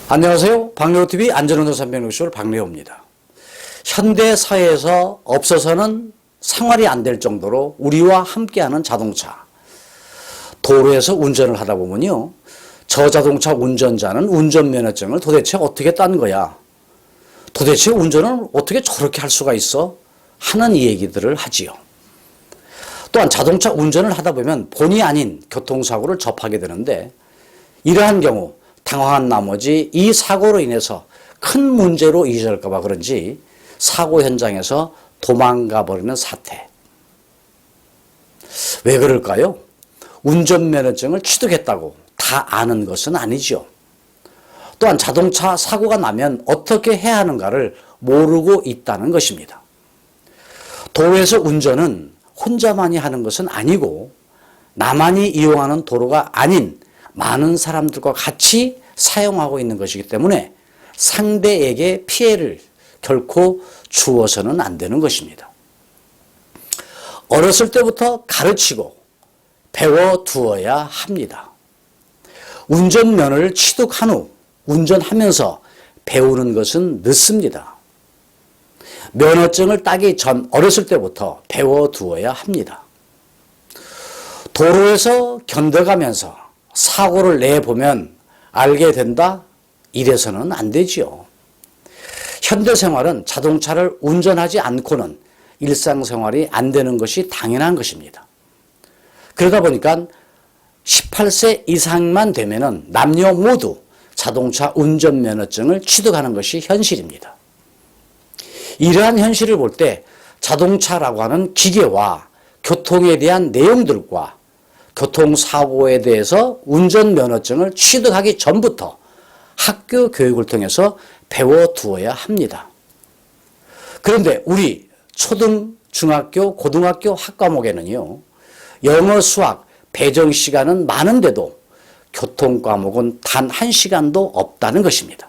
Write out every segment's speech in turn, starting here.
안녕하세요. 박래호TV 안전운전 360을 박래호입니다. 현대사회에서 없어서는 생활이 안 될 정도로 우리와 함께하는 자동차. 도로에서 운전을 하다 보면요, 저자동차 운전자는 운전면허증을 도대체 어떻게 딴 거야? 도대체 운전을 어떻게 저렇게 할 수가 있어? 하는 얘기들을 하지요. 또한 자동차 운전을 하다 보면 본의 아닌 교통사고를 접하게 되는데, 이러한 경우 당황한 나머지 이 사고로 인해서 큰 문제로 이어질까 봐 그런지 사고 현장에서 도망가 버리는 사태. 왜 그럴까요? 운전면허증을 취득했다고 다 아는 것은 아니죠. 또한 자동차 사고가 나면 어떻게 해야 하는가를 모르고 있다는 것입니다. 도로에서 운전은 혼자만이 하는 것은 아니고 나만이 이용하는 도로가 아닌 많은 사람들과 같이 사용하고 있는 것이기 때문에 상대에게 피해를 결코 주어서는 안 되는 것입니다. 어렸을 때부터 가르치고 배워두어야 합니다. 운전면허를 취득한 후 운전하면서 배우는 것은 늦습니다. 면허증을 따기 전 어렸을 때부터 배워두어야 합니다. 도로에서 견뎌가면서 사고를 내보면 알게 된다? 이래서는 안 되지요. 현대생활은 자동차를 운전하지 않고는 일상생활이 안 되는 것이 당연한 것입니다. 그러다 보니까 18세 이상만 되면은 남녀 모두 자동차 운전면허증을 취득하는 것이 현실입니다. 이러한 현실을 볼 때 자동차라고 하는 기계와 교통에 대한 내용들과 교통사고에 대해서 운전면허증을 취득하기 전부터 학교 교육을 통해서 배워두어야 합니다. 그런데 우리 초등, 중학교, 고등학교 학과목에는요, 영어, 수학, 배정 시간은 많은데도 교통과목은 단 1시간도 없다는 것입니다.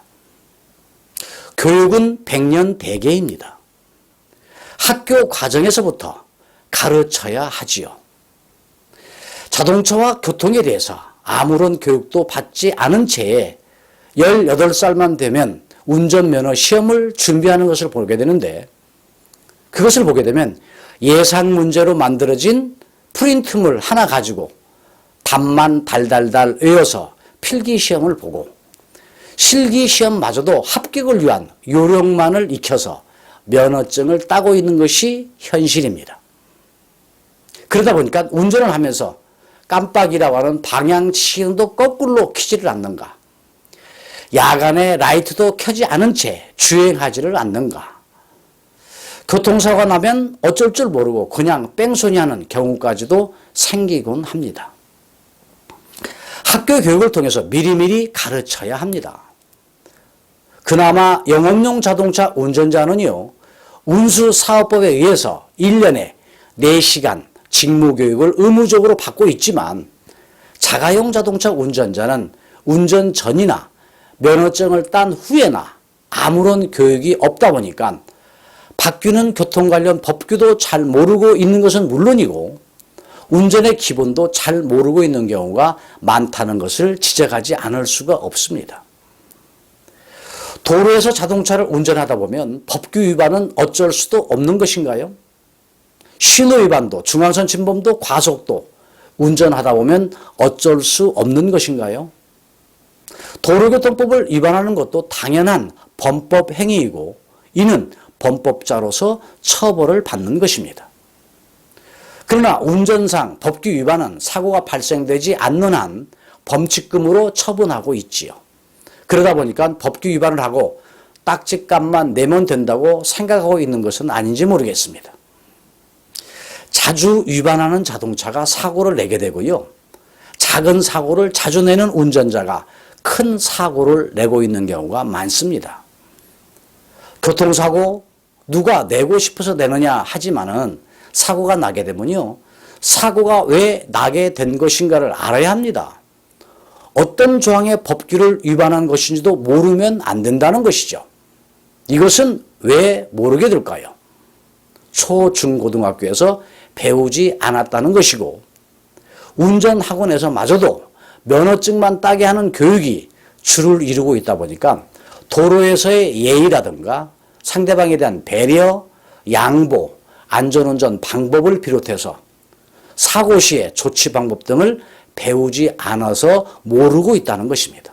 교육은 백년대계입니다. 학교 과정에서부터 가르쳐야 하지요. 자동차와 교통에 대해서 아무런 교육도 받지 않은 채에 18살만 되면 운전면허 시험을 준비하는 것을 보게 되는데, 그것을 보게 되면 예상 문제로 만들어진 프린트물 하나 가지고 답만 달달달 외워서 필기시험을 보고 실기시험마저도 합격을 위한 요령만을 익혀서 면허증을 따고 있는 것이 현실입니다. 그러다 보니까 운전을 하면서 깜빡이라고 하는 방향치킨도 거꾸로 켜지를 않는가, 야간에 라이트도 켜지 않은 채 주행하지를 않는가, 교통사고가 나면 어쩔 줄 모르고 그냥 뺑소니 하는 경우까지도 생기곤 합니다. 학교 교육을 통해서 미리미리 가르쳐야 합니다. 그나마 영업용 자동차 운전자는요, 운수사업법에 의해서 1년에 4시간 직무교육을 의무적으로 받고 있지만, 자가용 자동차 운전자는 운전 전이나 면허증을 딴 후에나 아무런 교육이 없다 보니까 바뀌는 교통 관련 법규도 잘 모르고 있는 것은 물론이고 운전의 기본도 잘 모르고 있는 경우가 많다는 것을 지적하지 않을 수가 없습니다. 도로에서 자동차를 운전하다 보면 법규 위반은 어쩔 수도 없는 것인가요? 신호 위반도, 중앙선 침범도, 과속도 운전하다 보면 어쩔 수 없는 것인가요? 도로교통법을 위반하는 것도 당연한 범법 행위이고 이는 범법자로서 처벌을 받는 것입니다. 그러나 운전상 법규 위반은 사고가 발생되지 않는 한 범칙금으로 처분하고 있지요. 그러다 보니까 법규 위반을 하고 딱지값만 내면 된다고 생각하고 있는 것은 아닌지 모르겠습니다. 자주 위반하는 자동차가 사고를 내게 되고요, 작은 사고를 자주 내는 운전자가 큰 사고를 내고 있는 경우가 많습니다. 교통사고 누가 내고 싶어서 내느냐 하지만은 사고가 나게 되면요, 사고가 왜 나게 된 것인가를 알아야 합니다. 어떤 조항의 법규를 위반한 것인지도 모르면 안 된다는 것이죠. 이것은 왜 모르게 될까요? 초, 중, 고등학교에서 배우지 않았다는 것이고 운전학원에서 마저도 면허증만 따게 하는 교육이 주를 이루고 있다 보니까 도로에서의 예의라든가 상대방에 대한 배려, 양보, 안전운전 방법을 비롯해서 사고 시의 조치 방법 등을 배우지 않아서 모르고 있다는 것입니다.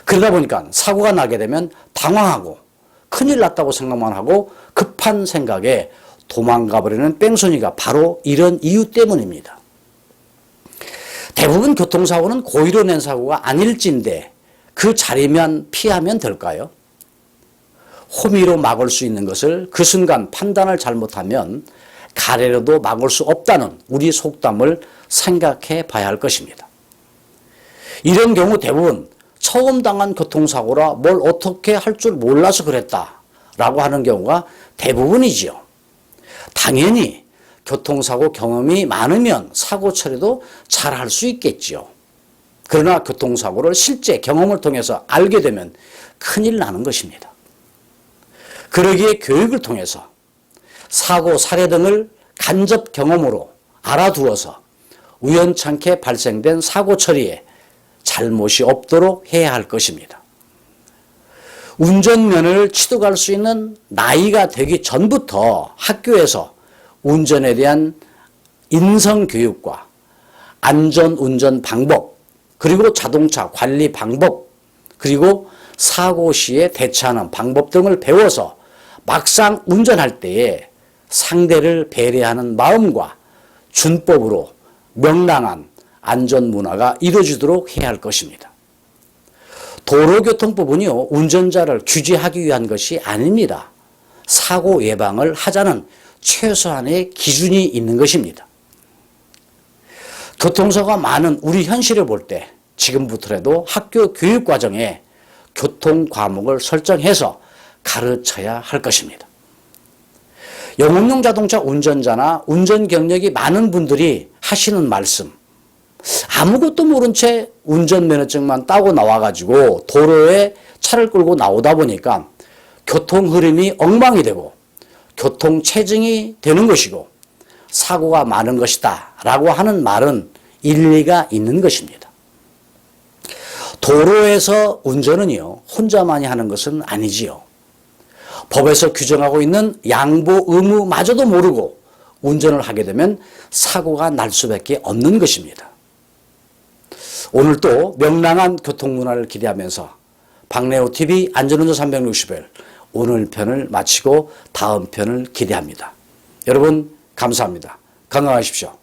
그러다 보니까 사고가 나게 되면 당황하고 큰일 났다고 생각만 하고 급한 생각에 도망가 버리는 뺑소니가 바로 이런 이유 때문입니다. 대부분 교통사고는 고의로 낸 사고가 아닐진데 그 자리만 피하면 될까요? 호미로 막을 수 있는 것을 그 순간 판단을 잘못하면 가래로도 막을 수 없다는 우리 속담을 생각해 봐야 할 것입니다. 이런 경우 대부분 처음 당한 교통사고라 뭘 어떻게 할 줄 몰라서 그랬다라고 하는 경우가 대부분이지요. 당연히 교통사고 경험이 많으면 사고 처리도 잘 할 수 있겠지요. 그러나 교통사고를 실제 경험을 통해서 알게 되면 큰일 나는 것입니다. 그러기에 교육을 통해서 사고, 사례 등을 간접 경험으로 알아두어서 우연찮게 발생된 사고 처리에 잘못이 없도록 해야 할 것입니다. 운전면허를 취득할 수 있는 나이가 되기 전부터 학교에서 운전에 대한 인성교육과 안전운전 방법, 그리고 자동차 관리 방법, 그리고 사고 시에 대처하는 방법 등을 배워서 막상 운전할 때에 상대를 배려하는 마음과 준법으로 명랑한 안전문화가 이루어지도록 해야 할 것입니다. 도로교통법은요, 운전자를 규제하기 위한 것이 아닙니다. 사고 예방을 하자는 최소한의 기준이 있는 것입니다. 교통사고가 많은 우리 현실을 볼 때 지금부터라도 학교 교육과정에 교통 과목을 설정해서 가르쳐야 할 것입니다. 영업용 자동차 운전자나 운전 경력이 많은 분들이 하시는 말씀, 아무것도 모른 채 운전면허증만 따고 나와가지고 도로에 차를 끌고 나오다 보니까 교통 흐름이 엉망이 되고 교통체증이 되는 것이고 사고가 많은 것이다 라고 하는 말은 일리가 있는 것입니다. 도로에서 운전은요, 혼자만이 하는 것은 아니지요. 법에서 규정하고 있는 양보 의무마저도 모르고 운전을 하게 되면 사고가 날 수밖에 없는 것입니다. 오늘 또 명랑한 교통문화를 기대하면서 박래호TV 안전운전 360일 오늘 편을 마치고 다음 편을 기대합니다. 여러분 감사합니다. 건강하십시오.